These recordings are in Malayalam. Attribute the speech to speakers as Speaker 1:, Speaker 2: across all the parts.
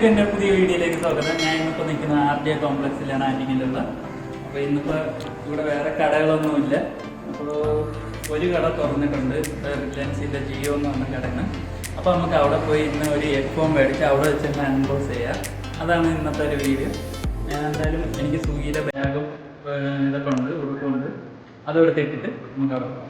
Speaker 1: എല്ലാവർക്കും എൻ്റെ പുതിയ വീഡിയോയിലേക്ക് സ്വാഗതം. ഞാൻ ഇന്നിപ്പോൾ നിൽക്കുന്ന RJ കോംപ്ലക്സിലാണ്, ആറ്റിങ്ങലുള്ള. അപ്പോൾ ഇന്നിപ്പോൾ ഇവിടെ വേറെ കടകളൊന്നുമില്ല. അപ്പോൾ ഒരു കട തുറന്നിട്ടുണ്ട്, റിലയൻസിൻ്റെ ജിയോ എന്ന് പറഞ്ഞ കടയാണ്. അപ്പോൾ നമുക്ക് അവിടെ പോയി ഇന്ന് ഒരു ഹെഡ്ഫോൺ മേടിച്ച് അവിടെ വെച്ച് തന്നെ അൺബോക്സ് ചെയ്യാം. അതാണ് ഇന്നത്തെ ഒരു വീഡിയോ. ഞാൻ എന്തായാലും എനിക്ക് സ്വിഗ്ഗിയിലെ ബാഗും ഇതൊക്കെ ഉണ്ട്, ഉടുപ്പുണ്ട്, അതെടുത്ത് ഇട്ടിട്ട് നമുക്ക് അവിടെ പോകാം.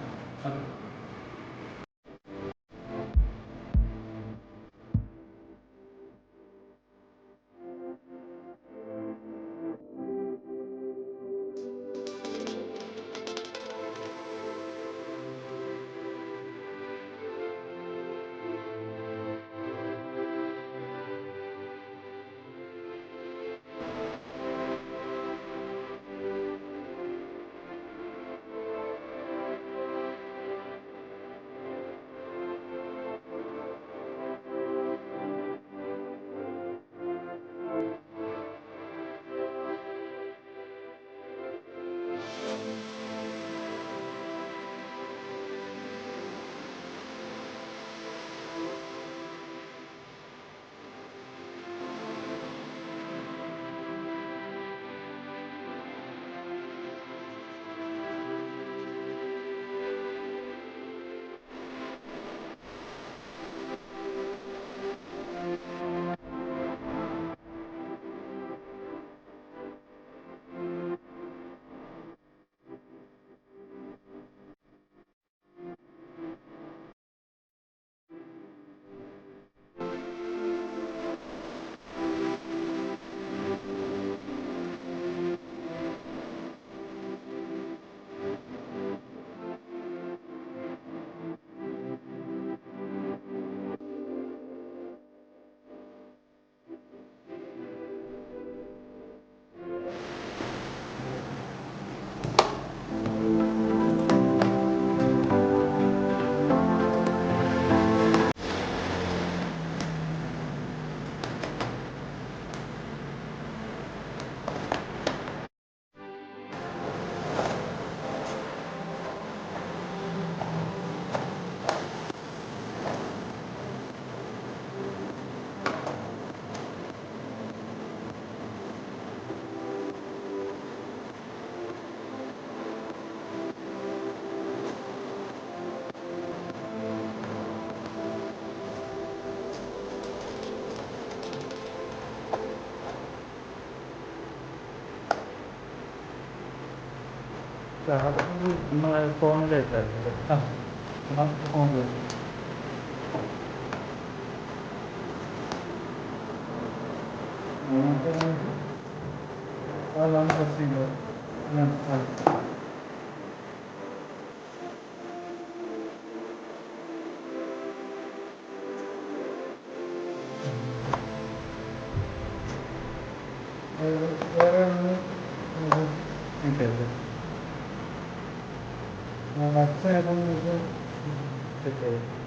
Speaker 1: ഫോണിലേക്കായിരുന്നു. ഫോണിൽ അതാണ് പ്രശ്നം. വേറെ അച്ഛൻ ചെക്ക് ചെയ്യും.